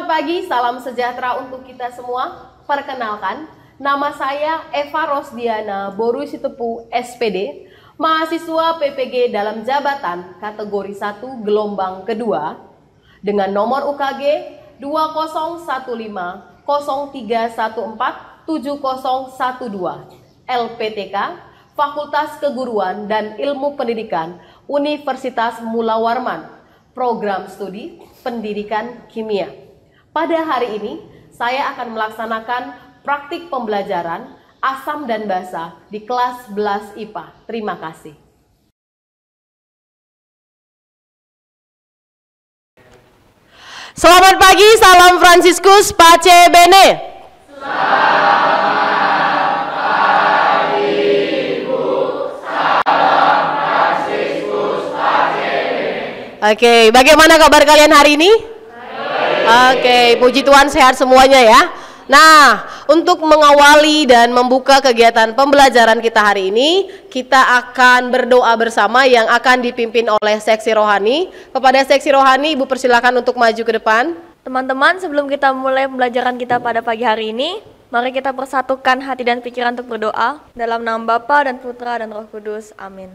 pagi, salam sejahtera untuk kita semua. Perkenalkan, nama saya Eva Rosdiana Borusitepu SPD, mahasiswa PPG dalam jabatan kategori 1 gelombang kedua dengan nomor UKG 201503147012 LPTK Fakultas Keguruan dan Ilmu Pendidikan Universitas Mula Warman, program studi Pendidikan Kimia. Pada hari ini, saya akan melaksanakan praktik pembelajaran asam dan basa di kelas 11 IPA. Terima kasih. Selamat pagi, salam Fransiskus Pace Bene. Selamat pagi, Ibu. Salam Fransiskus Pace Bene. Oke, bagaimana kabar kalian hari ini? Oke, puji Tuhan sehat semuanya ya. Nah, untuk mengawali dan membuka kegiatan pembelajaran kita hari ini, kita akan berdoa bersama yang akan dipimpin oleh seksi rohani. Kepada seksi rohani, Ibu persilakan untuk maju ke depan. Teman-teman, sebelum kita mulai pembelajaran kita pada pagi hari ini, mari kita persatukan hati dan pikiran untuk berdoa dalam nama Bapa dan Putra dan Roh Kudus. Amin.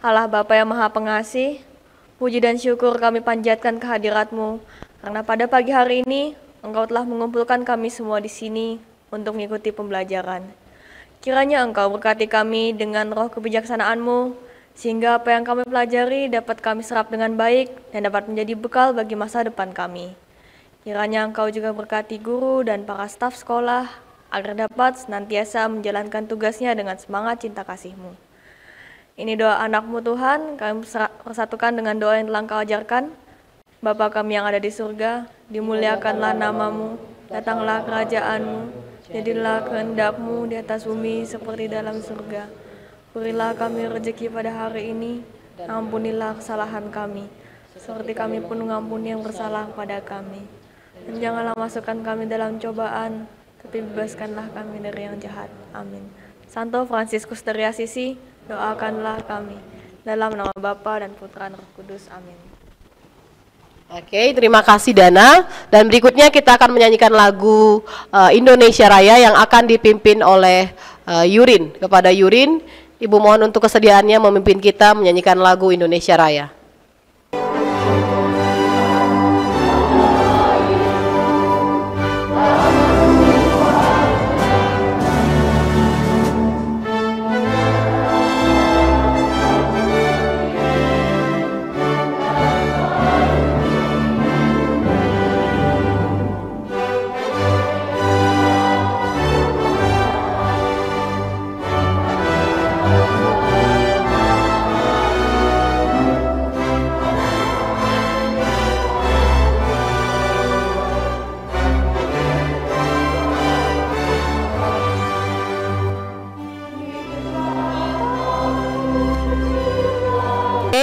Allah Bapa yang Maha Pengasih, puji dan syukur kami panjatkan kehadirat-Mu, karena pada pagi hari ini Engkau telah mengumpulkan kami semua di sini untuk mengikuti pembelajaran. Kiranya Engkau berkati kami dengan roh kebijaksanaan-Mu, sehingga apa yang kami pelajari dapat kami serap dengan baik dan dapat menjadi bekal bagi masa depan kami. Kiranya Engkau juga berkati guru dan para staf sekolah, agar dapat senantiasa menjalankan tugasnya dengan semangat cinta kasih-Mu. Ini doa anak-Mu Tuhan, kami persatukan dengan doa yang telah Engkau ajarkan. Bapa kami yang ada di surga, dimuliakanlah nama-Mu, datanglah kerajaan-Mu, jadilah kehendak-Mu di atas bumi seperti dalam surga. Berilah kami rezeki pada hari ini, ampunilah kesalahan kami, seperti kami pun mengampuni yang bersalah pada kami. Dan janganlah masukkan kami dalam cobaan, tapi bebaskanlah kami dari yang jahat. Amin. Santo Fransiskus dari Asisi, doakanlah kami. Dalam nama Bapa dan Putra dan Roh Kudus. Amin. Oke, terima kasih Dana. Dan berikutnya kita akan menyanyikan lagu Indonesia Raya yang akan dipimpin oleh Yurin. Kepada Yurin, Ibu mohon untuk kesediaannya memimpin kita menyanyikan lagu Indonesia Raya.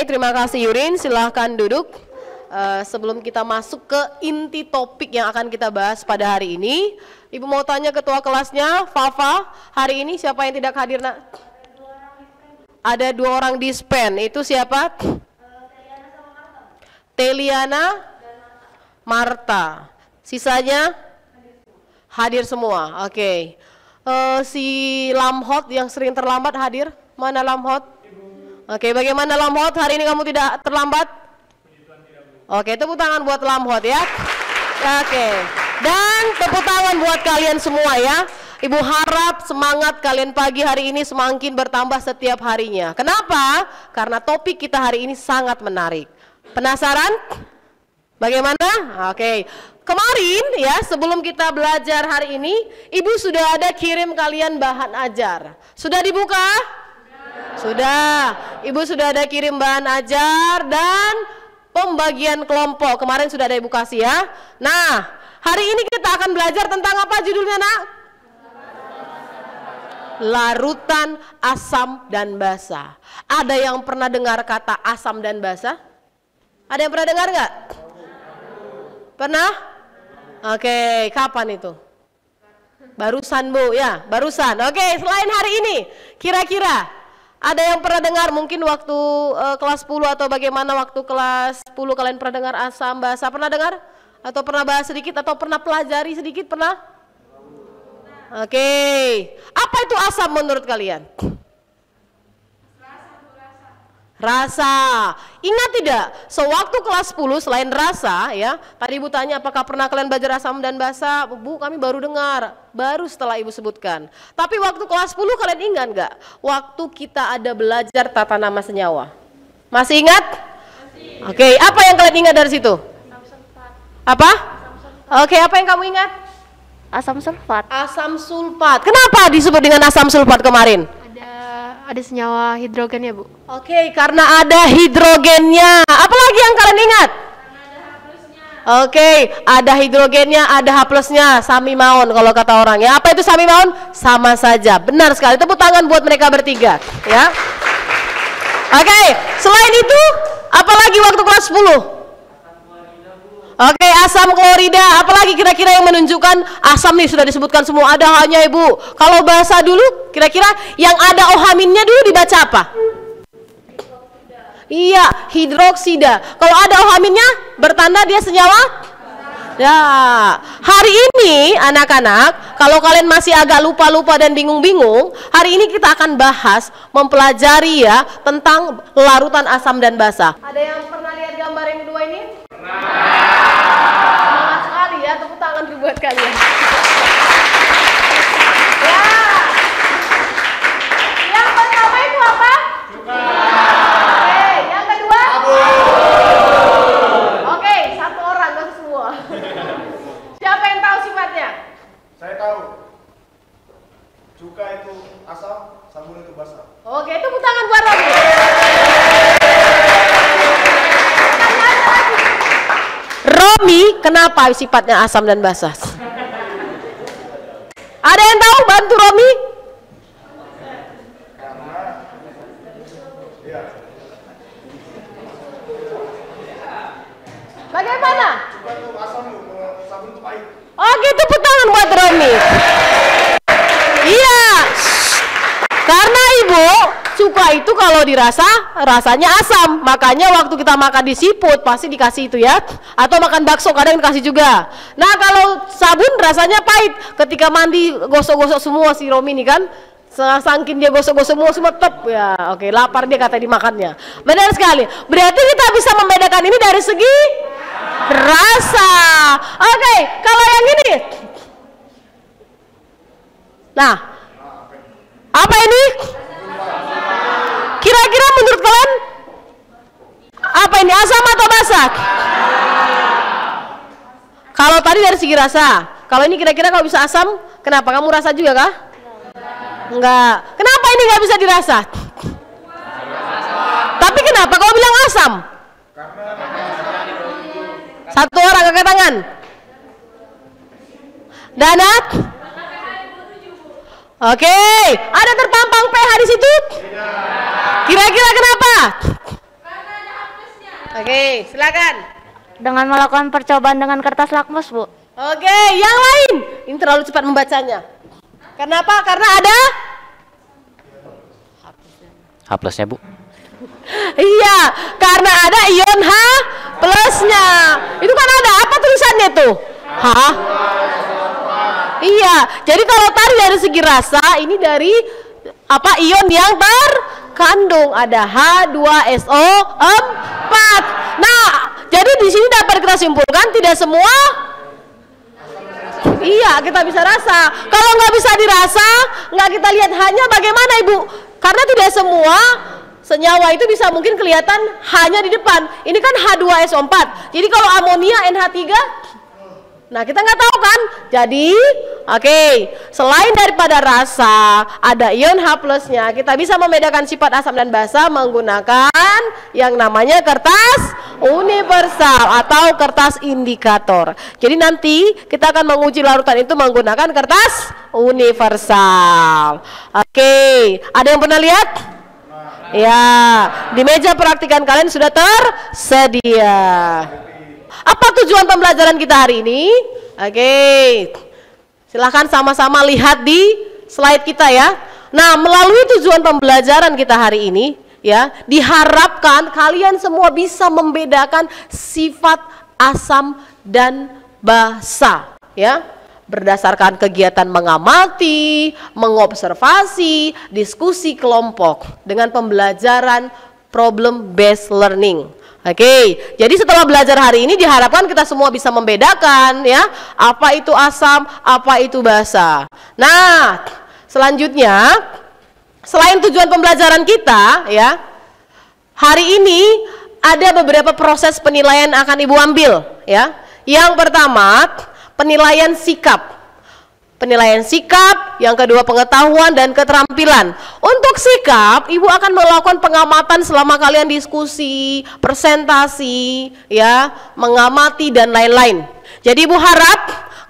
Terima kasih Yurin, silahkan duduk. Sebelum kita masuk ke inti topik yang akan kita bahas pada hari ini, Ibu mau tanya ketua kelasnya, Fafa, hari ini siapa yang tidak hadir nak? Ada 2 orang dispen, itu siapa? Teliana, Marta. Sisanya hadir semua, oke. Si Lamhot yang sering terlambat hadir, mana Lamhot? Oke, bagaimana Lamhot? Hari ini kamu tidak terlambat? Oke, tepuk tangan buat Lamhot ya. Oke, dan tepuk tangan buat kalian semua ya. Ibu harap semangat kalian pagi hari ini semakin bertambah setiap harinya. Kenapa? Karena topik kita hari ini sangat menarik. Penasaran? Bagaimana? Oke, kemarin ya sebelum kita belajar hari ini, Ibu sudah ada kirim kalian bahan ajar. Sudah dibuka? Sudah, Ibu sudah ada kirim bahan ajar dan pembagian kelompok. Kemarin sudah ada Ibu kasih ya. Nah, hari ini kita akan belajar tentang apa judulnya nak? Larutan asam dan basa. Ada yang pernah dengar kata asam dan basa? Ada yang pernah dengar nggak? Pernah? Oke, kapan itu? Barusan Bu ya, barusan. Oke, selain hari ini, kira-kira ada yang pernah dengar mungkin waktu kelas 10 atau bagaimana waktu kelas 10 kalian pernah dengar asam basa? Pernah dengar? Atau pernah bahas sedikit atau pernah pelajari sedikit, pernah? Oke. Apa itu asam menurut kalian? Rasa. Ingat tidak? Sewaktu kelas 10 selain rasa ya, tadi Ibu tanya apakah pernah kalian belajar asam dan basa? Bu, kami baru dengar, baru setelah Ibu sebutkan. Tapi waktu kelas 10 kalian ingat nggak? Waktu kita ada belajar tata nama senyawa. Masih ingat? Masih. Oke, apa yang kalian ingat dari situ? Asam sulfat. Apa? Oke, apa yang kamu ingat? Asam sulfat. Asam sulfat. Kenapa disebut dengan asam sulfat kemarin? Ada senyawa hidrogen ya, Bu? Oke, karena ada hidrogennya. Apalagi yang kalian ingat? Oke, ada hidrogennya, ada H plusnya, samimaon kalau kata orang ya. Apa itu samimaon? Sama saja. Benar sekali. Tepuk tangan buat mereka bertiga, ya. Oke, selain itu, apalagi waktu kelas 10? Oke, asam klorida. Apalagi kira-kira yang menunjukkan asam nih sudah disebutkan semua. Ada hanya Ibu. Kalau bahasa dulu, kira-kira yang ada OH-minnya dulu dibaca apa? Iya, hidroksida. Kalau ada OH-minnya bertanda dia senyawa? Ya, hari ini anak-anak, kalau kalian masih agak lupa-lupa dan bingung-bingung, hari ini kita akan bahas, mempelajari ya tentang larutan asam dan basa. Ada yang pernah lihat gambar yang kedua ini? Semangat sekali ya, tepuk tangan buat kalian. Ya. Yang pertama itu apa? Oke, yang kedua? Oke, satu orang, gak semua. Siapa yang tahu sifatnya? Saya tahu. Cuka itu asam, sabun itu basa. Oke, tepuk tangan buat Robi. Romi, kenapa sifatnya asam dan basa? Ada yang tahu? Bantu Romi. Bagaimana? Cuka itu asam, sabun itu pahit. Oke, tepuk tangan buat Romi. Iya. Karena Ibu, cuka itu kalau dirasa, rasanya asam. Makanya waktu kita makan di seafood pasti dikasih itu ya. Atau makan bakso kadang dikasih juga. Nah, kalau sabun rasanya pahit. Ketika mandi gosok-gosok semua si Romi ini kan. Sangkin dia gosok-gosok semua tep ya. Oke, lapar dia kata dimakannya. Benar sekali. Berarti kita bisa membedakan ini dari segi rasa. Oke, kalau yang ini. Nah, apa ini? Kira-kira menurut kalian apa ini, asam atau basa? Kalau tadi dari segi rasa, kalau ini kira-kira kalau bisa asam, kenapa? Kamu rasa juga kah? Enggak. Kenapa ini nggak bisa dirasa? Tapi kenapa kau bilang asam? Satu orang angkat tangan. Danat? Oke, ada terpampang pH di situ? Kira-kira kenapa? Oke, silakan. Dengan melakukan percobaan dengan kertas lakmus, Bu. Oke, yang lain. Ini terlalu cepat membacanya. Kenapa? Karena ada H plusnya, Bu. Iya, karena ada ion H plusnya. Itu kan ada apa tulisannya tuh? H. Iya, jadi kalau tadi dari segi rasa, ini dari apa, ion yang terkandung ada H2SO4. Nah, jadi di sini dapat kita simpulkan tidak semua. Iya, kita bisa rasa. Kalau nggak bisa dirasa, nggak kita lihat hanya bagaimana Ibu? Karena tidak semua senyawa itu bisa mungkin kelihatan hanya di depan. Ini kan H2SO4. Jadi kalau amonia NH3, nah kita nggak tahu kan. Jadi, oke, selain daripada rasa, ada ion H plusnya. Kita bisa membedakan sifat asam dan basa menggunakan yang namanya kertas universal atau kertas indikator. Jadi nanti kita akan menguji larutan itu menggunakan kertas universal. Oke, ada yang pernah lihat? Ya, di meja praktikan kalian sudah tersedia. Apa tujuan pembelajaran kita hari ini? Oke, silahkan sama-sama lihat di slide kita ya. Nah, melalui tujuan pembelajaran kita hari ini ya, diharapkan kalian semua bisa membedakan sifat asam dan basa, ya. Berdasarkan kegiatan mengamati, mengobservasi, diskusi kelompok dengan pembelajaran problem based learning. Oke, jadi setelah belajar hari ini diharapkan kita semua bisa membedakan, ya, apa itu asam, apa itu basa. Nah, selanjutnya selain tujuan pembelajaran kita, ya, hari ini ada beberapa proses penilaian akan Ibu ambil, ya. Yang pertama, penilaian sikap. Penilaian sikap, yang kedua pengetahuan dan keterampilan. Untuk sikap, Ibu akan melakukan pengamatan selama kalian diskusi, presentasi, ya, mengamati dan lain-lain. Jadi Ibu harap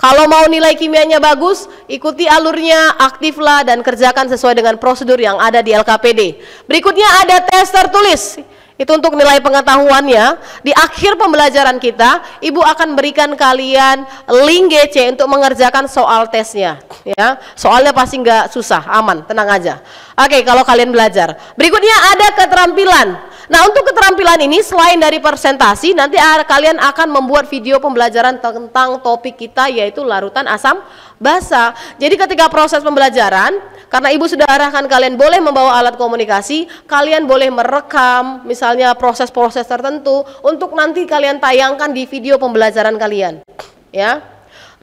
kalau mau nilai kimianya bagus, ikuti alurnya, aktiflah dan kerjakan sesuai dengan prosedur yang ada di LKPD. Berikutnya ada tes tertulis. Itu untuk nilai pengetahuannya. Di akhir pembelajaran kita, Ibu akan berikan kalian link GC untuk mengerjakan soal tesnya, ya. Soalnya pasti nggak susah, aman, tenang aja. Oke, kalau kalian belajar. Berikutnya ada keterampilan. Nah, untuk keterampilan ini selain dari presentasi, nanti kalian akan membuat video pembelajaran tentang topik kita, yaitu larutan asam basa. Jadi ketika proses pembelajaran, karena Ibu sudah arahkan kalian boleh membawa alat komunikasi, kalian boleh merekam misalnya proses-proses tertentu untuk nanti kalian tayangkan di video pembelajaran kalian, ya.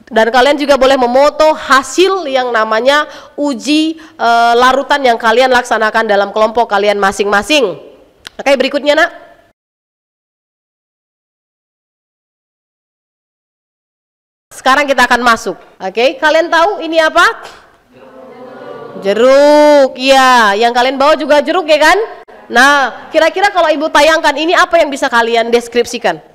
Dan kalian juga boleh memoto hasil yang namanya uji larutan yang kalian laksanakan dalam kelompok kalian masing-masing. Oke, berikutnya, Nak. Sekarang kita akan masuk. Oke, kalian tahu ini apa? Jeruk. Iya, yang kalian bawa juga jeruk, ya kan? Nah, kira-kira kalau Ibu tayangkan ini apa yang bisa kalian deskripsikan?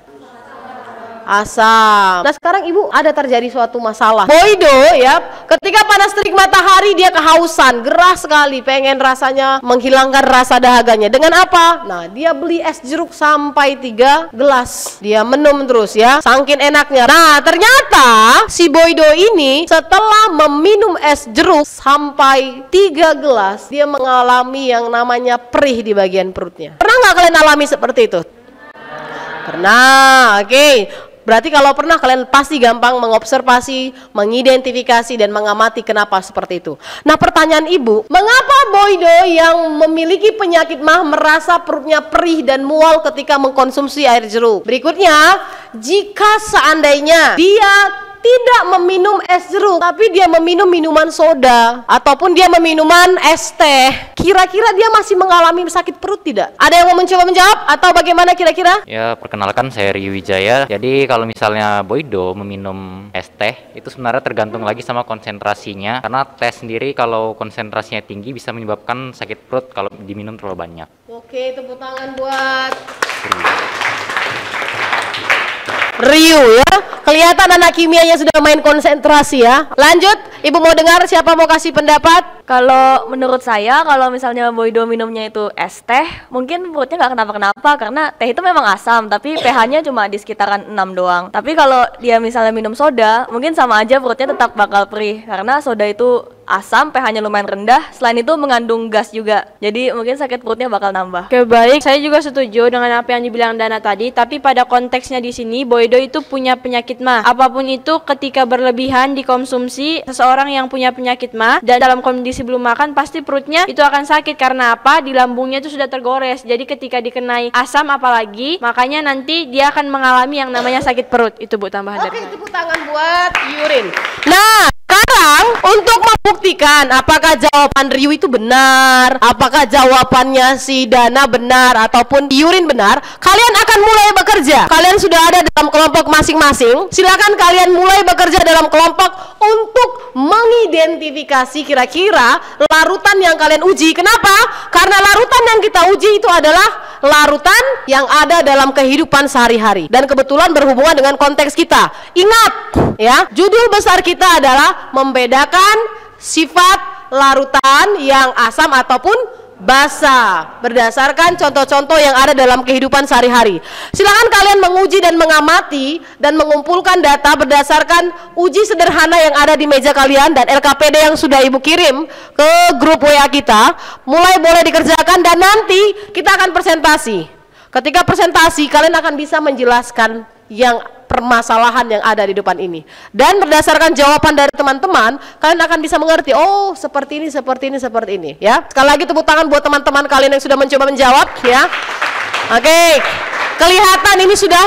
Asam. Nah, sekarang Ibu ada terjadi suatu masalah. Boydo, ya, ketika panas terik matahari dia kehausan, gerah sekali, pengen rasanya menghilangkan rasa dahaganya. Dengan apa? Nah, dia beli es jeruk sampai 3 gelas. Dia minum terus, ya, saking enaknya. Nah, ternyata si Boydo ini setelah meminum es jeruk sampai 3 gelas, dia mengalami yang namanya perih di bagian perutnya. Pernah nggak kalian alami seperti itu? Pernah, oke. Berarti kalau pernah, kalian pasti gampang mengobservasi, mengidentifikasi dan mengamati kenapa seperti itu. Nah, pertanyaan Ibu, mengapa Boydo yang memiliki penyakit MAH merasa perutnya perih dan mual ketika mengkonsumsi air jeruk? Berikutnya, jika seandainya dia tidak meminum es jeruk, tapi dia meminum minuman soda ataupun dia meminum es teh, kira-kira dia masih mengalami sakit perut tidak? Ada yang mau mencoba menjawab atau bagaimana kira-kira? Ya, perkenalkan saya Rio Wijaya. Jadi kalau misalnya Boydo meminum es teh, itu sebenarnya tergantung lagi sama konsentrasinya. Karena teh sendiri kalau konsentrasinya tinggi bisa menyebabkan sakit perut kalau diminum terlalu banyak. Oke, tepuk tangan buat Rio, ya. Kelihatan anak kimianya sudah main konsentrasi, ya. Lanjut, Ibu mau dengar siapa mau kasih pendapat? Kalau menurut saya, kalau misalnya Boydo minumnya itu es teh, mungkin perutnya nggak kenapa-kenapa karena teh itu memang asam, tapi pH-nya cuma di sekitaran 6 doang. Tapi kalau dia misalnya minum soda, mungkin sama aja perutnya tetap bakal perih karena soda itu asam, pH-nya lumayan rendah, selain itu mengandung gas juga. Jadi mungkin sakit perutnya bakal nambah. Oke, baik, saya juga setuju dengan apa yang dibilang Dana tadi, tapi pada konteksnya di sini Boydo itu punya penyakit MAH. Apapun itu ketika berlebihan dikonsumsi seseorang yang punya penyakit MAH dan dalam kondisi belum makan pasti perutnya itu akan sakit karena apa? Di lambungnya itu sudah tergores. Jadi ketika dikenai asam apalagi, makanya nanti dia akan mengalami yang namanya sakit perut. Itu Bu tambahan dari Oke, saya. tepuk tangan buat Yurin. Nah, sekarang untuk membuktikan apakah jawaban Rio itu benar, apakah jawabannya si Dana benar ataupun Yurin benar, kalian akan mulai bekerja. Kalian sudah ada dalam kelompok masing-masing. Silakan kalian mulai bekerja dalam kelompok untuk mengidentifikasi kira-kira larutan yang kalian uji. Kenapa? Karena larutan yang kita uji itu adalah larutan yang ada dalam kehidupan sehari-hari dan kebetulan berhubungan dengan konteks kita. Ingat, ya, judul besar kita adalah membedakan sifat larutan yang asam ataupun basa berdasarkan contoh-contoh yang ada dalam kehidupan sehari-hari. Silakan kalian menguji dan mengamati dan mengumpulkan data berdasarkan uji sederhana yang ada di meja kalian dan LKPD yang sudah Ibu kirim ke grup WA kita. Mulai boleh dikerjakan dan nanti kita akan presentasi. Ketika presentasi kalian akan bisa menjelaskan yang permasalahan yang ada di depan ini. Dan berdasarkan jawaban dari teman-teman, kalian akan bisa mengerti, oh seperti ini, seperti ini, seperti ini, ya. Sekali lagi tepuk tangan buat teman-teman kalian yang sudah mencoba menjawab, ya. Oke, kelihatan ini sudah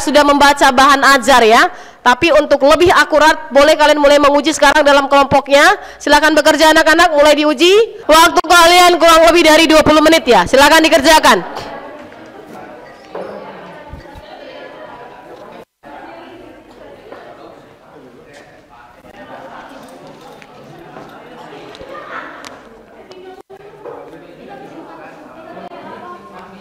sudah membaca bahan ajar, ya. Tapi untuk lebih akurat, boleh kalian mulai menguji sekarang dalam kelompoknya. Silakan bekerja anak-anak, mulai diuji. Waktu kalian kurang lebih dari 20 menit ya. Silakan dikerjakan.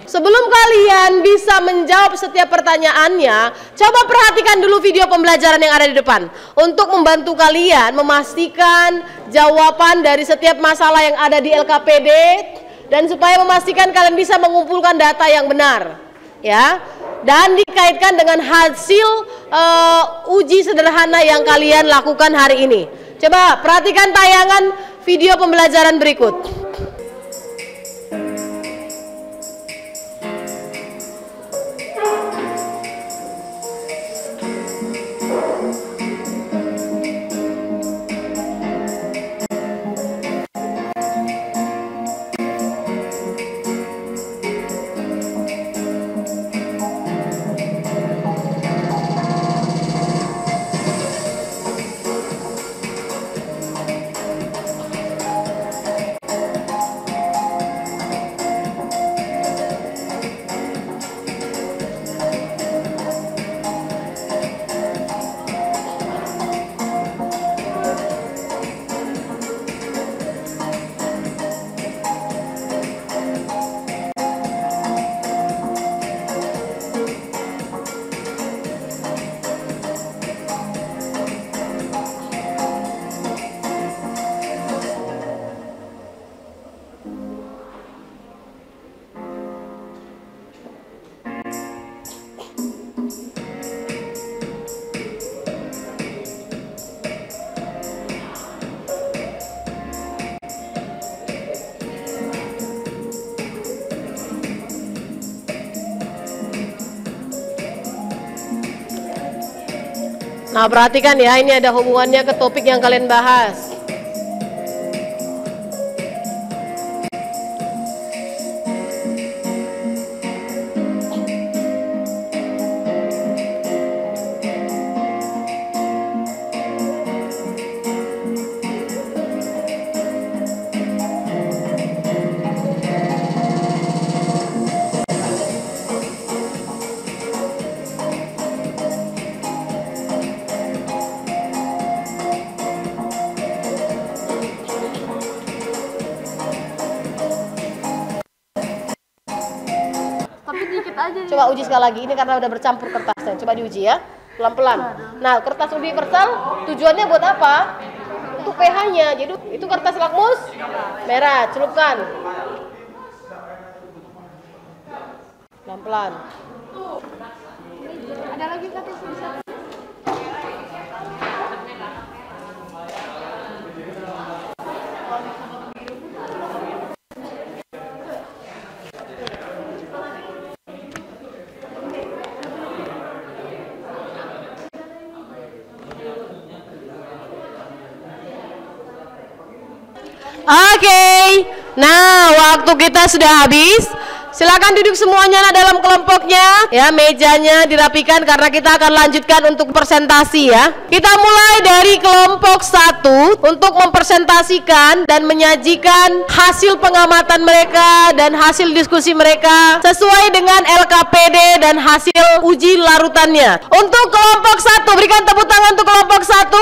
Sebelum kalian bisa menjawab setiap pertanyaannya, coba perhatikan dulu video pembelajaran yang ada di depan untuk membantu kalian memastikan jawaban dari setiap masalah yang ada di LKPD dan supaya memastikan kalian bisa mengumpulkan data yang benar, ya. Dan dikaitkan dengan hasil uji sederhana yang kalian lakukan hari ini. Coba perhatikan tayangan video pembelajaran berikut. Nah, perhatikan ya, ini ada hubungannya ke topik yang kalian bahas. Coba uji sekali lagi, ini karena udah bercampur kertasnya. Coba diuji ya, pelan-pelan. Nah, kertas universal tujuannya buat apa? Untuk pH-nya. Jadi itu kertas lakmus merah, celupkan. Pelan-pelan. Ada lagi kertas bisa. Oke, nah waktu kita sudah habis. Silakan duduk semuanya dalam kelompoknya. Ya, mejanya dirapikan karena kita akan lanjutkan untuk presentasi ya. Kita mulai dari kelompok 1 untuk mempresentasikan dan menyajikan hasil pengamatan mereka dan hasil diskusi mereka sesuai dengan LKPD dan hasil uji larutannya. Untuk kelompok 1, berikan tepuk tangan untuk kelompok 1.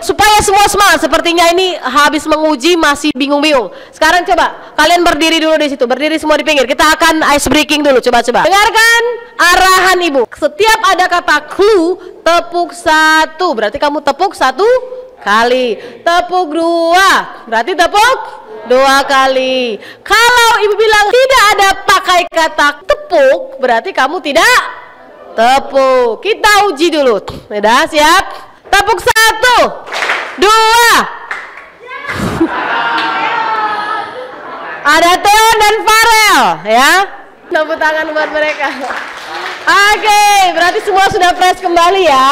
Supaya semua semangat, sepertinya ini habis menguji masih bingung-bingung. Sekarang coba kalian berdiri dulu di situ, berdiri semua di pinggir. Kita akan ice breaking dulu, coba-coba. Dengarkan arahan ibu. Setiap ada kata clue, tepuk 1. Berarti kamu tepuk 1 kali. Tepuk 2, berarti tepuk 2 kali. Kalau ibu bilang tidak ada pakai kata tepuk, berarti kamu tidak tepuk. Kita uji dulu. Sudah siap? Tepuk 1, 2. Ada Theo dan Farel ya. Tepuk tangan buat mereka. Oke, berarti semua sudah fresh kembali ya.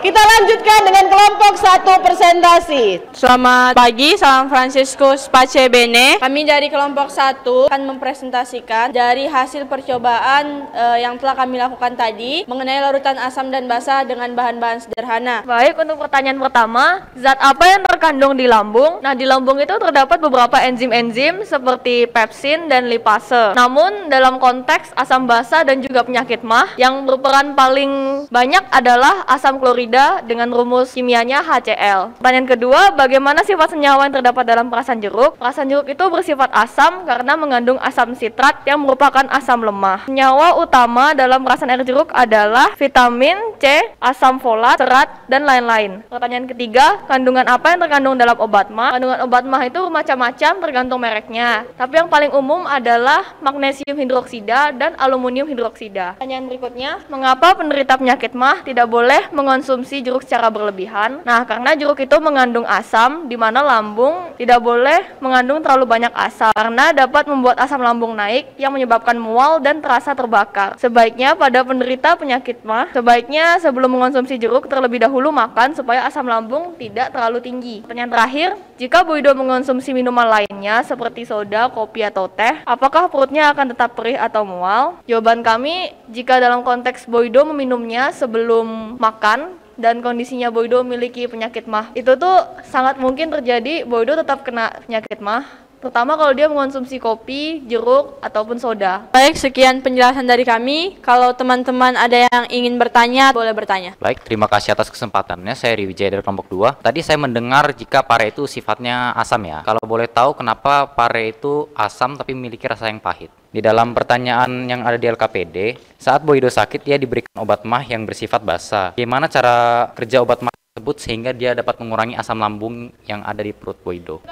Kita lanjutkan dengan kelompok 1 presentasi. Selamat pagi, salam Fransiskus Pace Bene. Kami dari kelompok 1 akan mempresentasikan dari hasil percobaan yang telah kami lakukan tadi mengenai larutan asam dan basa dengan bahan-bahan sederhana. Baik, untuk pertanyaan pertama, zat apa yang terkandung di lambung? Nah, di lambung itu terdapat beberapa enzim-enzim seperti pepsin dan lipase. Namun, dalam konteks asam basa dan juga penyakit MAH, yang berperan paling banyak adalah asam klorida dengan rumus kimianya HCl. Pertanyaan kedua, bagaimana sifat senyawa yang terdapat dalam perasan jeruk? Perasan jeruk itu bersifat asam karena mengandung asam sitrat yang merupakan asam lemah. Senyawa utama dalam perasan air jeruk adalah vitamin C, asam folat, serat, dan lain-lain. Pertanyaan ketiga, kandungan apa yang terkandung dalam obat MAH? Kandungan obat MAH itu macam-macam tergantung mereknya. Tapi yang paling umum adalah magnesium hidroksida dan aluminium hidroksida. Pertanyaan berikutnya, mengapa penderita penyakit MAH tidak boleh mengonsumsi jeruk secara berlebihan? Nah, karena jeruk itu mengandung asam, di mana lambung tidak boleh mengandung terlalu banyak asam, karena dapat membuat asam lambung naik yang menyebabkan mual dan terasa terbakar. Sebaiknya pada penderita penyakit MAH, sebaiknya sebelum mengonsumsi jeruk terlebih dahulu makan supaya asam lambung tidak terlalu tinggi. Pertanyaan terakhir, jika Bu Ido mengonsumsi minuman lainnya seperti soda, kopi, atau teh, apakah perutnya akan tetap perih atau mual? Jawaban kami, jika dalam konteks Bu Ido meminumnya sebelum makan dan kondisinya Bu Ido memiliki penyakit MAH, itu tuh sangat mungkin terjadi Bu Ido tetap kena penyakit MAH, terutama kalau dia mengonsumsi kopi, jeruk, ataupun soda. Baik, sekian penjelasan dari kami. Kalau teman-teman ada yang ingin bertanya, boleh bertanya. Baik, terima kasih atas kesempatannya. Saya Ri Wijaya dari kelompok 2. Tadi saya mendengar jika pare itu sifatnya asam ya. Kalau boleh tahu kenapa pare itu asam tapi memiliki rasa yang pahit? Di dalam pertanyaan yang ada di LKPD, saat Bu Ido sakit, dia diberikan obat MAH yang bersifat basa. Bagaimana cara kerja obat MAH tersebut sehingga dia dapat mengurangi asam lambung yang ada di perut Bu Ido?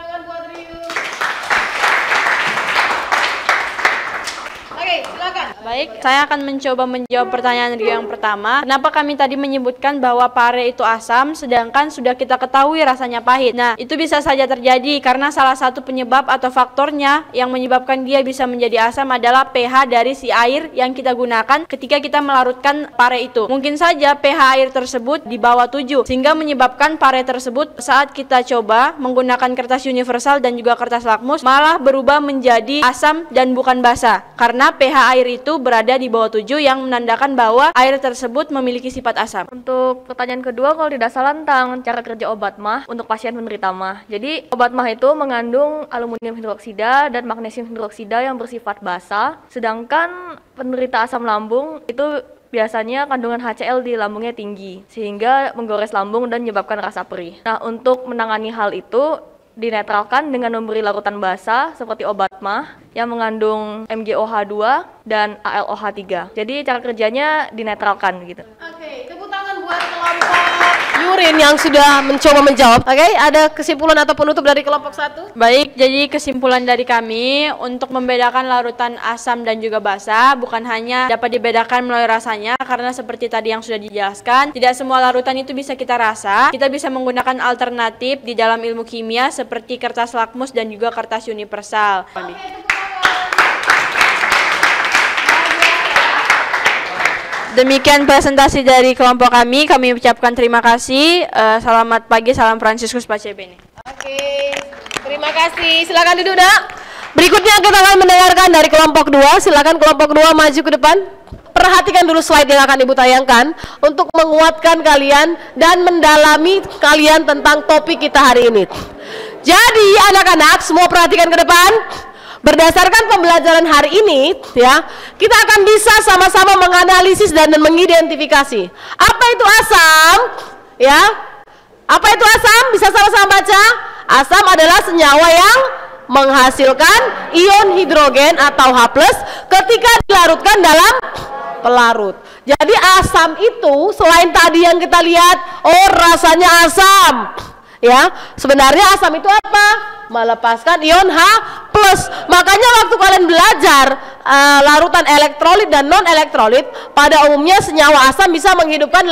Baik, saya akan mencoba menjawab pertanyaan Rio yang pertama. Kenapa kami tadi menyebutkan bahwa pare itu asam, sedangkan sudah kita ketahui rasanya pahit? Nah, itu bisa saja terjadi karena salah satu penyebab atau faktornya yang menyebabkan dia bisa menjadi asam adalah pH dari si air yang kita gunakan ketika kita melarutkan pare itu. Mungkin saja pH air tersebut di bawah 7, sehingga menyebabkan pare tersebut saat kita coba menggunakan kertas universal dan juga kertas lakmus malah berubah menjadi asam dan bukan basa, karena pH air itu berada di bawah 7 yang menandakan bahwa air tersebut memiliki sifat asam. Untuk pertanyaan kedua, kalau tidak salah tentang cara kerja obat MAH untuk pasien penderita MAH. Jadi obat MAH itu mengandung aluminium hidroksida dan magnesium hidroksida yang bersifat basa, sedangkan penderita asam lambung itu biasanya kandungan HCl di lambungnya tinggi sehingga menggores lambung dan menyebabkan rasa perih. Nah, untuk menangani hal itu dinetralkan dengan memberi larutan basa seperti obat MAH yang mengandung MgOH2 dan AlOH3. Jadi cara kerjanya dinetralkan gitu. Oke, tepuk tangan buat kelompok Yurin yang sudah mencoba menjawab. Oke, ada kesimpulan atau penutup dari kelompok 1? Baik, jadi kesimpulan dari kami untuk membedakan larutan asam dan juga basa bukan hanya dapat dibedakan melalui rasanya, karena seperti tadi yang sudah dijelaskan, tidak semua larutan itu bisa kita rasa. Kita bisa menggunakan alternatif di dalam ilmu kimia seperti kertas lakmus dan juga kertas universal. Demikian presentasi dari kelompok kami ucapkan terima kasih. Selamat pagi, salam Fransiskus Pace Bene. Oke, terima kasih. Silakan duduk, Nak. Berikutnya kita akan mendengarkan dari kelompok 2. Silakan kelompok 2 maju ke depan. Perhatikan dulu slide yang akan Ibu tayangkan untuk menguatkan kalian dan mendalami kalian tentang topik kita hari ini. Jadi anak-anak semua perhatikan ke depan. Berdasarkan pembelajaran hari ini, ya, kita akan bisa sama-sama menganalisis dan mengidentifikasi apa itu asam, ya. Apa itu asam? Bisa sama-sama baca. Asam adalah senyawa yang menghasilkan ion hidrogen atau H+ ketika dilarutkan dalam pelarut. Jadi asam itu selain tadi yang kita lihat, oh rasanya asam, ya, sebenarnya asam itu apa? Melepaskan ion H+. Makanya waktu kalian belajar larutan elektrolit dan non elektrolit, pada umumnya senyawa asam bisa menghidupkan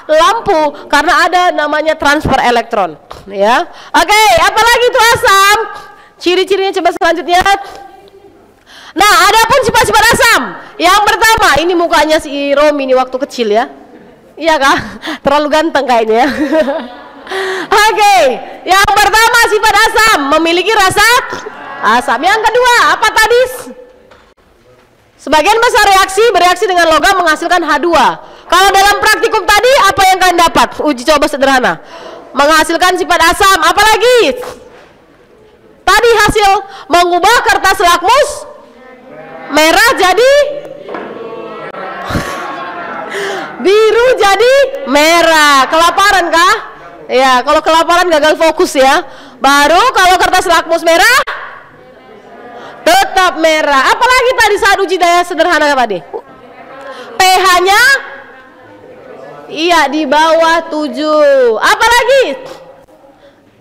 lampu karena ada namanya transfer elektron, ya. Oke, apalagi itu asam? Ciri-cirinya coba selanjutnya. Nah, adapun sifat-sifat asam. Yang pertama, ini mukanya si Romi ini waktu kecil ya. Iya kah? Terlalu ganteng kayaknya. Oke, yang pertama sifat asam, memiliki rasa asam. Yang kedua, apa tadi? Sebagian besar reaksi bereaksi dengan logam menghasilkan H2. Kalau dalam praktikum tadi, apa yang kalian dapat? Uji coba sederhana. Menghasilkan sifat asam, apalagi? Tadi hasil mengubah kertas lakmus merah jadi biru jadi merah. Kelaparan kah? Ya, kalau kelaparan gagal fokus ya. Baru kalau kertas lakmus merah tetap merah. Apalagi tadi saat uji daya sederhana tadi? pH-nya iya di bawah 7. Apalagi?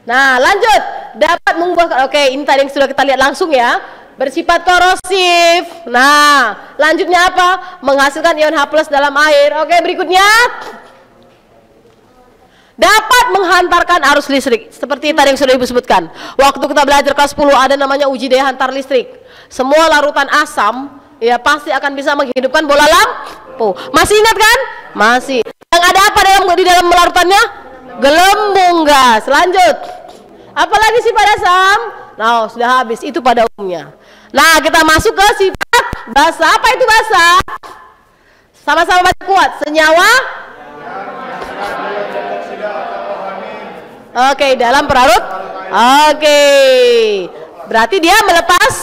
Nah, lanjut. Dapat mengubah. Oke, ini tadi yang sudah kita lihat langsung ya. Bersifat korosif. Nah, lanjutnya apa? Menghasilkan ion H+ dalam air. Oke, berikutnya dapat menghantarkan arus listrik. Seperti tadi yang sudah Ibu sebutkan. Waktu kita belajar kelas 10 ada namanya uji daya hantar listrik. Semua larutan asam ya pasti akan bisa menghidupkan bola lampu. Masih ingat kan? Masih. Yang ada apa di dalam larutannya? Gelembung gas. Lanjut. Apalagi sifat asam? Nah, sudah habis. Itu pada umumnya. Nah, kita masuk ke sifat basa. Apa itu basa? Sama-sama baca kuat. Senyawa? Oke, dalam perarut. Oke. Berarti dia melepas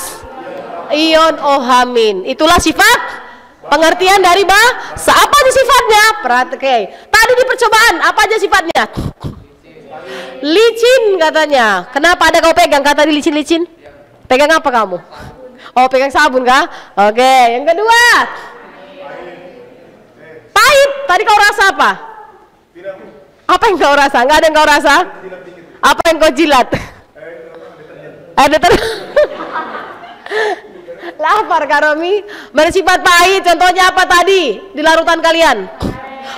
ion OH-. Itulah sifat pengertian dari basa. Apa aja sifatnya? Oke. Tadi di percobaan apa aja sifatnya? Licin katanya. Kenapa ada kau pegang kata di licin-licin? Pegang apa kamu? Oh, pegang sabun kah? Oke, yang kedua. Pahit. Tadi kau rasa apa? Apa yang kau rasa? Enggak ada yang kau rasa? Apa yang kau jilat? Ada lapar Kak Romi. Bersifat pahit. Contohnya apa tadi di larutan kalian?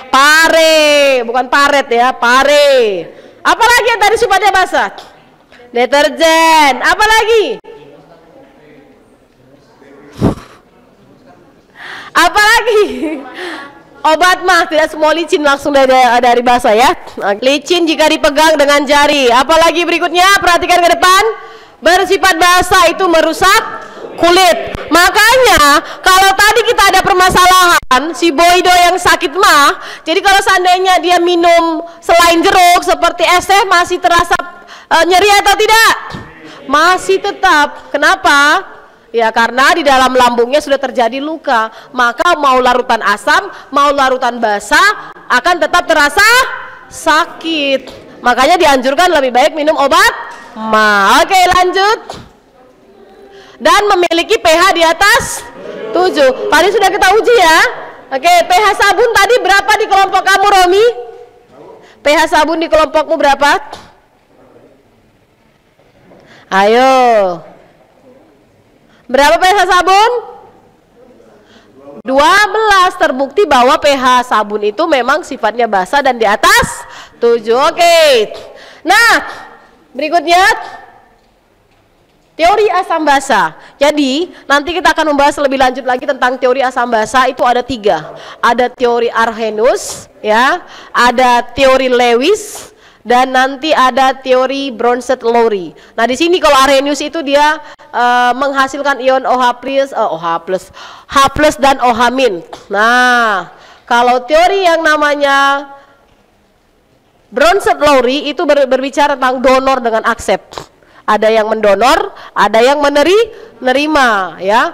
Pare, bukan paret ya, pare. Apalagi yang tadi sifatnya basah? Deterjen. Apalagi? Apalagi? Obat mah tidak semua licin langsung dari basah ya. Licin jika dipegang dengan jari. Apalagi berikutnya? Perhatikan ke depan. Bersifat basah itu merusak kulit. Makanya kalau tadi kita ada permasalahan si Boydo yang sakit mah, jadi kalau seandainya dia minum selain jeruk seperti es teh masih terasa nyeri atau tidak? Masih tetap. Kenapa? Ya karena di dalam lambungnya sudah terjadi luka. Maka mau larutan asam, mau larutan basah akan tetap terasa sakit. Makanya dianjurkan lebih baik minum obat mah. Oke, lanjut. Dan memiliki pH di atas 7. Tadi sudah kita uji ya. Oke, pH sabun tadi berapa di kelompok kamu, Romi? pH sabun di kelompokmu berapa? Ayo. Berapa pH sabun? 12. Terbukti bahwa pH sabun itu memang sifatnya basah dan di atas 7. Oke. Nah, berikutnya teori asam basa. Jadi nanti kita akan membahas lebih lanjut lagi tentang teori asam basa. Itu ada 3. Ada teori Arrhenius, ya, ada teori Lewis, dan nanti ada teori Bronsted-Lowry. Nah di sini kalau Arrhenius itu dia menghasilkan ion H+ dan OH-. Nah kalau teori yang namanya Bronsted-Lowry itu berbicara tentang donor dengan aksep. Ada yang mendonor, ada yang menerima, ya.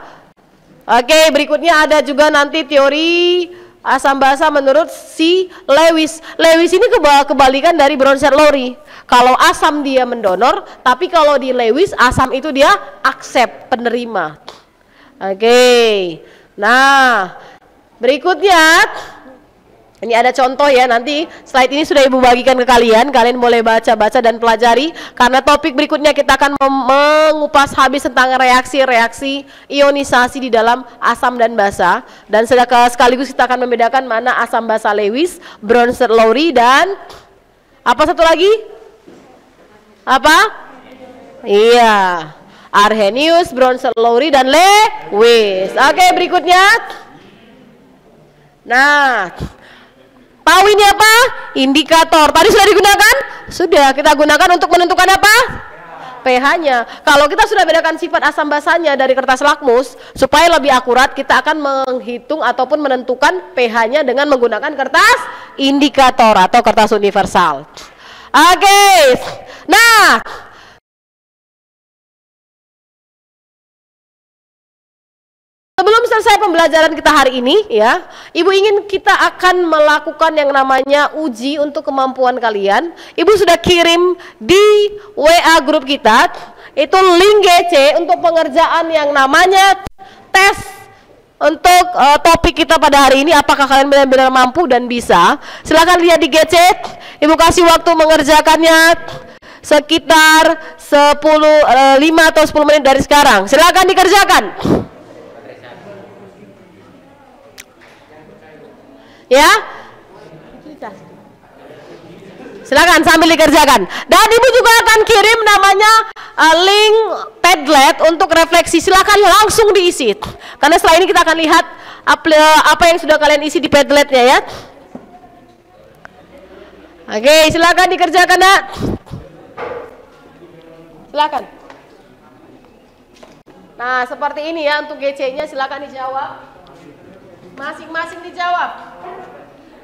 Oke, berikutnya ada juga nanti teori asam basa menurut si Lewis. Lewis ini kebalikan dari Bronsted-Lowry. Kalau asam dia mendonor, tapi kalau di Lewis asam itu dia aksep, penerima. Oke. Nah, berikutnya ini ada contoh ya, nanti slide ini sudah Ibu bagikan ke kalian. Kalian boleh baca-baca dan pelajari. Karena topik berikutnya kita akan mengupas habis tentang reaksi-reaksi ionisasi di dalam asam dan basa. Dan sekaligus kita akan membedakan mana asam basa Lewis, Bronsted-Lowry, dan apa satu lagi? Apa? Iya. Arrhenius, Brownell, Lowry, dan Lewis. Oke, berikutnya. Nah, tahu ini apa? Indikator. Tadi sudah digunakan? Sudah, kita gunakan untuk menentukan apa? pH-nya. Kalau kita sudah bedakan sifat asam basanya dari kertas lakmus, supaya lebih akurat kita akan menghitung ataupun menentukan pH-nya dengan menggunakan kertas indikator atau kertas universal. Oke. Nah, sebelum selesai pembelajaran kita hari ini ya, Ibu ingin kita akan melakukan yang namanya uji untuk kemampuan kalian. Ibu sudah kirim di WA grup kita itu link GC untuk pengerjaan yang namanya tes untuk topik kita pada hari ini. Apakah kalian benar-benar mampu dan bisa? Silahkan lihat di GC. Ibu kasih waktu mengerjakannya sekitar 5 atau 10 menit dari sekarang. Silahkan dikerjakan. Ya, silakan sambil dikerjakan. Dan Ibu juga akan kirim namanya link Padlet untuk refleksi. Silakan langsung diisi. Karena setelah ini kita akan lihat apa yang sudah kalian isi di Padletnya ya. Oke, silakan dikerjakan, Nak. Silakan. Nah, seperti ini ya untuk GC-nya, silakan dijawab. Masing-masing dijawab.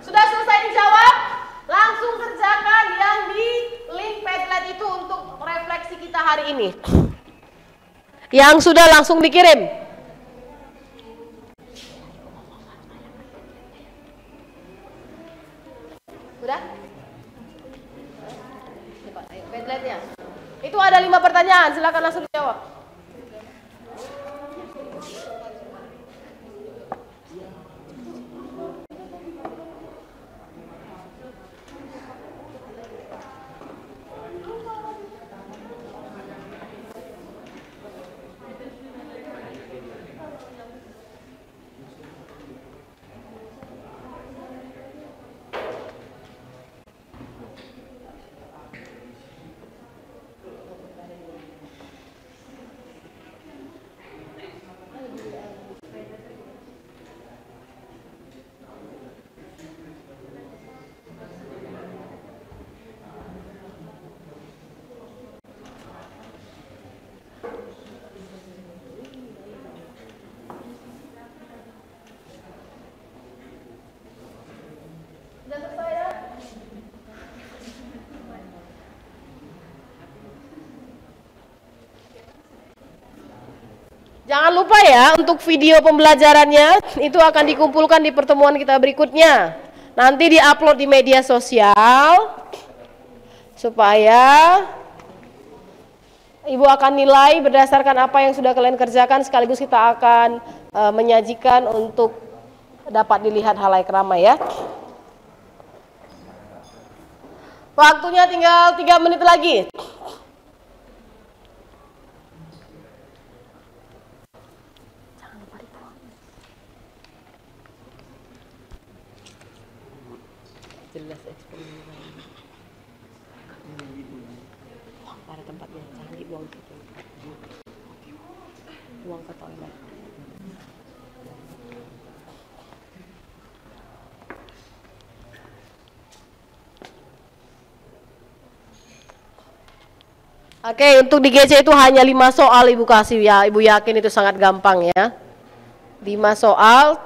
Sudah selesai dijawab, langsung kerjakan yang di link Padlet itu untuk refleksi kita hari ini. Yang sudah langsung dikirim. Sudah? Ayo, Padletnya. Itu ada 5 pertanyaan, silakan langsung dijawab. Jangan lupa ya, untuk video pembelajarannya itu akan dikumpulkan di pertemuan kita berikutnya. Nanti diupload di media sosial supaya Ibu akan nilai berdasarkan apa yang sudah kalian kerjakan, sekaligus kita akan menyajikan untuk dapat dilihat halayak ramai ya. Waktunya tinggal 3 menit lagi. Jelas eksperimen pada tempatnya, jangan dibuang gitu. Buang ke toilet. Oke, untuk di GC itu hanya 5 soal Ibu kasih ya. Ibu yakin itu sangat gampang ya. 5 soal.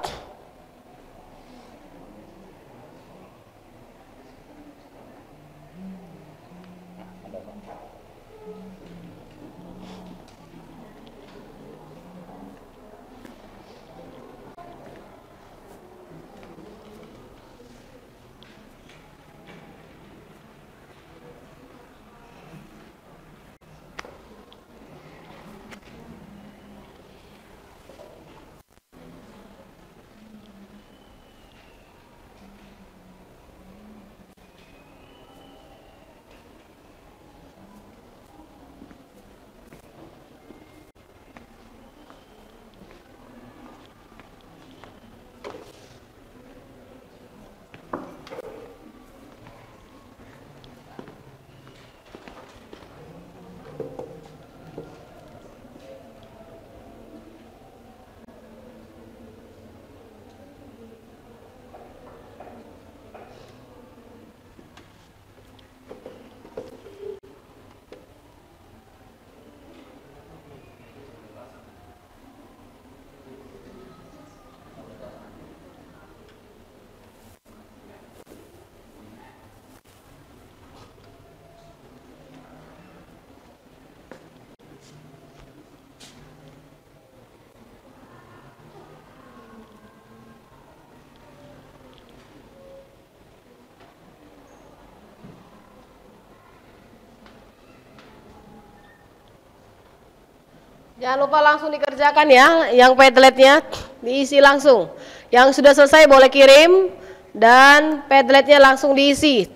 Jangan lupa langsung dikerjakan ya, yang Padletnya diisi langsung. Yang sudah selesai boleh kirim dan Padletnya langsung diisi.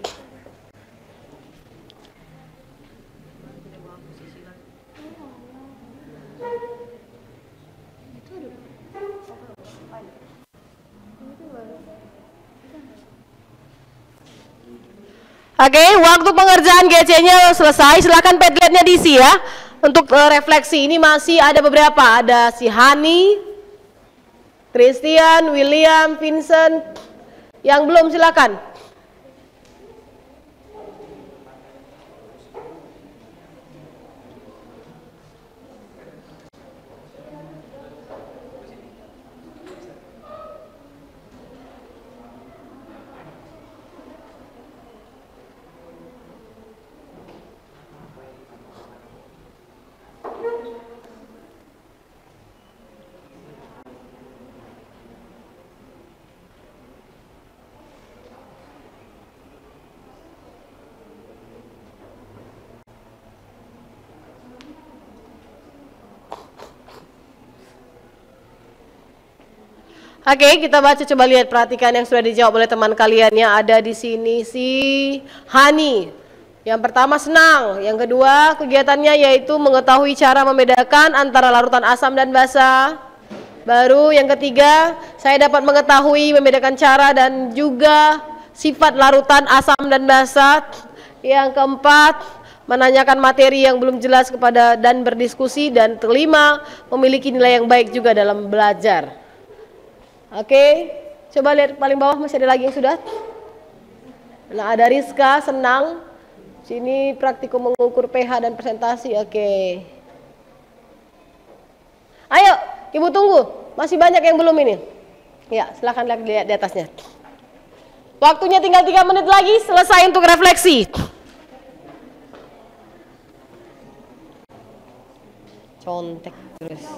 Oke, waktu pengerjaan GC-nya selesai, silakan Padletnya diisi ya. Untuk refleksi ini masih ada beberapa, ada si Hani, Christian, William, Vincent. Yang belum silakan. Oke, kita baca, coba lihat, perhatikan yang sudah dijawab oleh teman kalian yang ada di sini. Si Hani, yang pertama senang, yang kedua kegiatannya yaitu mengetahui cara membedakan antara larutan asam dan basa. Baru yang ketiga, saya dapat mengetahui membedakan cara dan juga sifat larutan asam dan basa. Yang keempat, menanyakan materi yang belum jelas kepada dan berdiskusi. Dan kelima, memiliki nilai yang baik juga dalam belajar. Oke, coba lihat paling bawah, masih ada lagi yang sudah. Nah, ada Rizka, senang. Sini praktikum mengukur pH dan presentasi. Oke. Ayo, Ibu tunggu. Masih banyak yang belum ini. Ya, silakan lihat di atasnya. Waktunya tinggal 3 menit lagi, selesai untuk refleksi. Contek terus.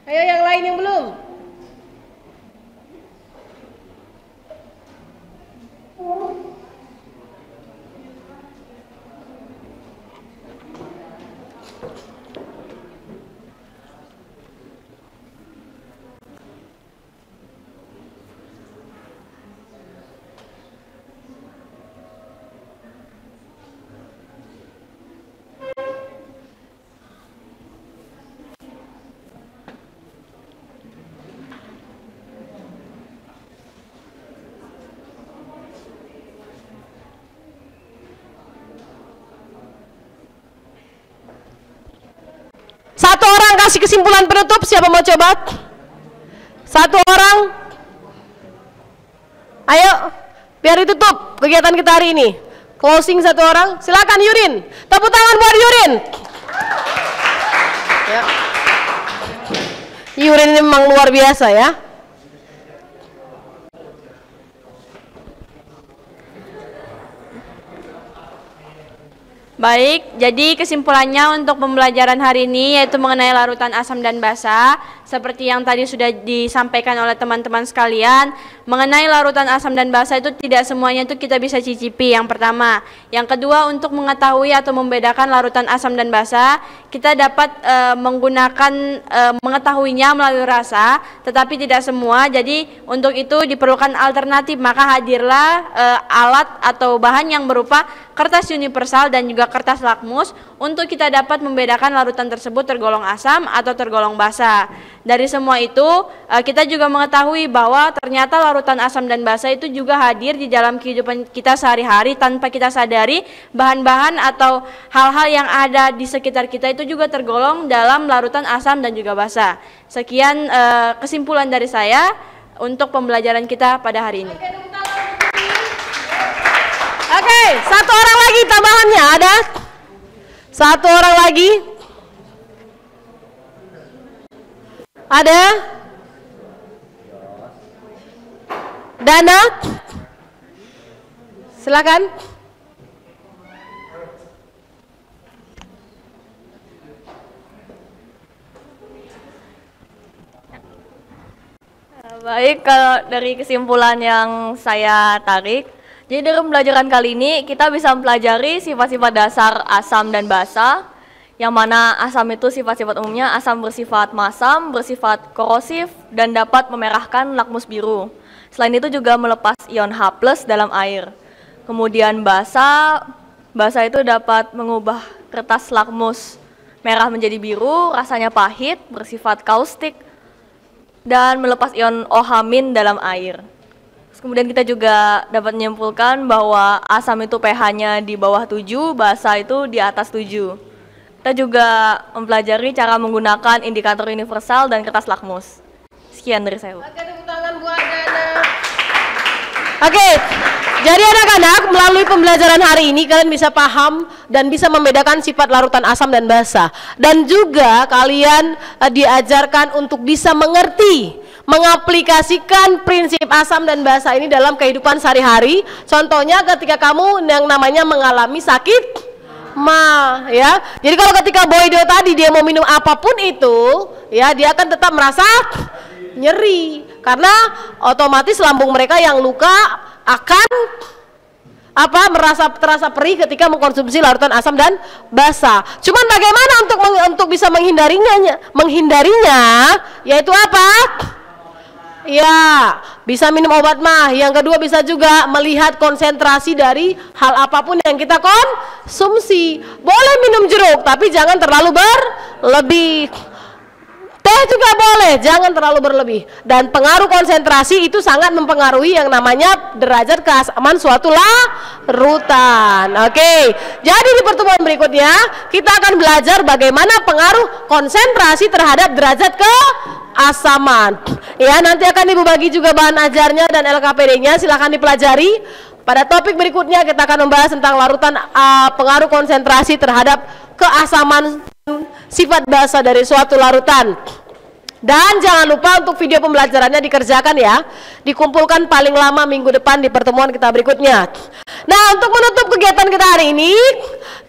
Ayo yang lain yang belum. Satu orang kasih kesimpulan penutup, siapa mau coba? Satu orang. Ayo, biar ditutup kegiatan kita hari ini. Closing satu orang, silakan Yurin. Tepuk tangan buat Yurin. Ya. Yurin ini memang luar biasa ya. Baik, jadi kesimpulannya untuk pembelajaran hari ini yaitu mengenai larutan asam dan basa. Seperti yang tadi sudah disampaikan oleh teman-teman sekalian, mengenai larutan asam dan basa itu tidak semuanya itu kita bisa cicipi, yang pertama. Yang kedua, untuk mengetahui atau membedakan larutan asam dan basa, kita dapat mengetahuinya melalui rasa, tetapi tidak semua. Jadi untuk itu diperlukan alternatif, maka hadirlah alat atau bahan yang berupa kertas universal dan juga kertas lakmus untuk kita dapat membedakan larutan tersebut tergolong asam atau tergolong basa. Dari semua itu kita juga mengetahui bahwa ternyata larutan asam dan basa itu juga hadir di dalam kehidupan kita sehari-hari tanpa kita sadari. Bahan-bahan atau hal-hal yang ada di sekitar kita itu juga tergolong dalam larutan asam dan juga basa. Sekian kesimpulan dari saya untuk pembelajaran kita pada hari ini. Oke, satu orang lagi tambahannya ada? Satu orang lagi? Ada? Dana, silakan. Baik, kalau dari kesimpulan yang saya tarik, jadi dari pembelajaran kali ini kita bisa mempelajari sifat-sifat dasar asam dan basa, yang mana asam itu sifat-sifat umumnya, asam bersifat masam, bersifat korosif, dan dapat memerahkan lakmus biru. Selain itu juga melepas ion H+ dalam air. Kemudian basa itu dapat mengubah kertas lakmus merah menjadi biru, rasanya pahit, bersifat kaustik, dan melepas ion OH- dalam air. Kemudian kita juga dapat menyimpulkan bahwa asam itu pH-nya di bawah 7, basa itu di atas 7. Kita juga mempelajari cara menggunakan indikator universal dan kertas lakmus. Sekian dari saya. Oke, tepuk tangan buat Dana. Oke, jadi anak-anak melalui pembelajaran hari ini kalian bisa paham dan bisa membedakan sifat larutan asam dan basa. Dan juga kalian diajarkan untuk bisa mengerti, mengaplikasikan prinsip asam dan basa ini dalam kehidupan sehari-hari. Contohnya ketika kamu yang namanya mengalami sakit ya. Jadi kalau ketika Boydo tadi dia mau minum apapun itu, ya dia akan tetap merasa nyeri karena otomatis lambung mereka yang luka akan terasa perih ketika mengkonsumsi larutan asam dan basa. Cuman bagaimana untuk bisa menghindarinya yaitu apa? Ya, bisa minum obat mah. Yang kedua bisa juga melihat konsentrasi dari hal apapun yang kita konsumsi. Boleh minum jeruk, tapi jangan terlalu berlebih. Teh juga boleh, jangan terlalu berlebih. Dan pengaruh konsentrasi itu sangat mempengaruhi yang namanya derajat keasaman suatu larutan. Oke, jadi di pertemuan berikutnya kita akan belajar bagaimana pengaruh konsentrasi terhadap derajat keasaman. Ya, nanti akan Ibu bagi juga bahan ajarnya dan LKPD-nya, silahkan dipelajari. Pada topik berikutnya kita akan membahas tentang larutan pengaruh konsentrasi terhadap keasaman sifat basa dari suatu larutan. Dan jangan lupa untuk video pembelajarannya dikerjakan ya, dikumpulkan paling lama minggu depan di pertemuan kita berikutnya. Nah, untuk menutup kegiatan kita hari ini,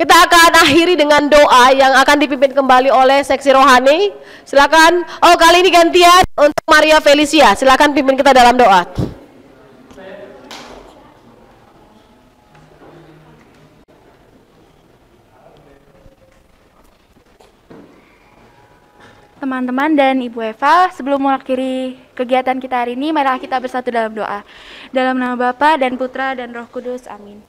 kita akan akhiri dengan doa yang akan dipimpin kembali oleh seksi rohani. Silakan. Oh, kali ini gantian untuk Maria Felicia. Silakan pimpin kita dalam doa. Teman-teman dan Ibu Eva, sebelum mengakhiri kegiatan kita hari ini, marilah kita bersatu dalam doa. Dalam nama Bapa dan Putra dan Roh Kudus, amin.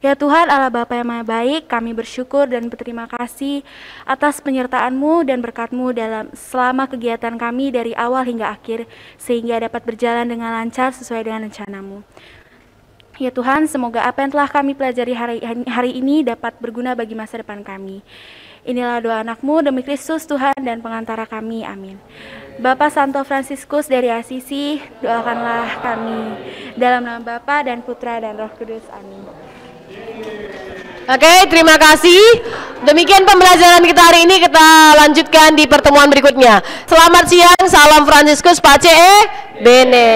Ya Tuhan Allah Bapa yang Maha Baik, kami bersyukur dan berterima kasih atas penyertaan-Mu dan berkat-Mu selama kegiatan kami dari awal hingga akhir, sehingga dapat berjalan dengan lancar sesuai dengan rencana-Mu. Ya Tuhan, semoga apa yang telah kami pelajari hari ini dapat berguna bagi masa depan kami. Inilah doa anak-Mu demi Kristus Tuhan dan pengantara kami, amin. Bapak Santo Fransiskus dari Asisi, doakanlah kami. Dalam nama Bapa dan Putra dan Roh Kudus, amin. Oke, terima kasih. Demikian pembelajaran kita hari ini, kita lanjutkan di pertemuan berikutnya. Selamat siang, salam Fransiskus Pace Bene.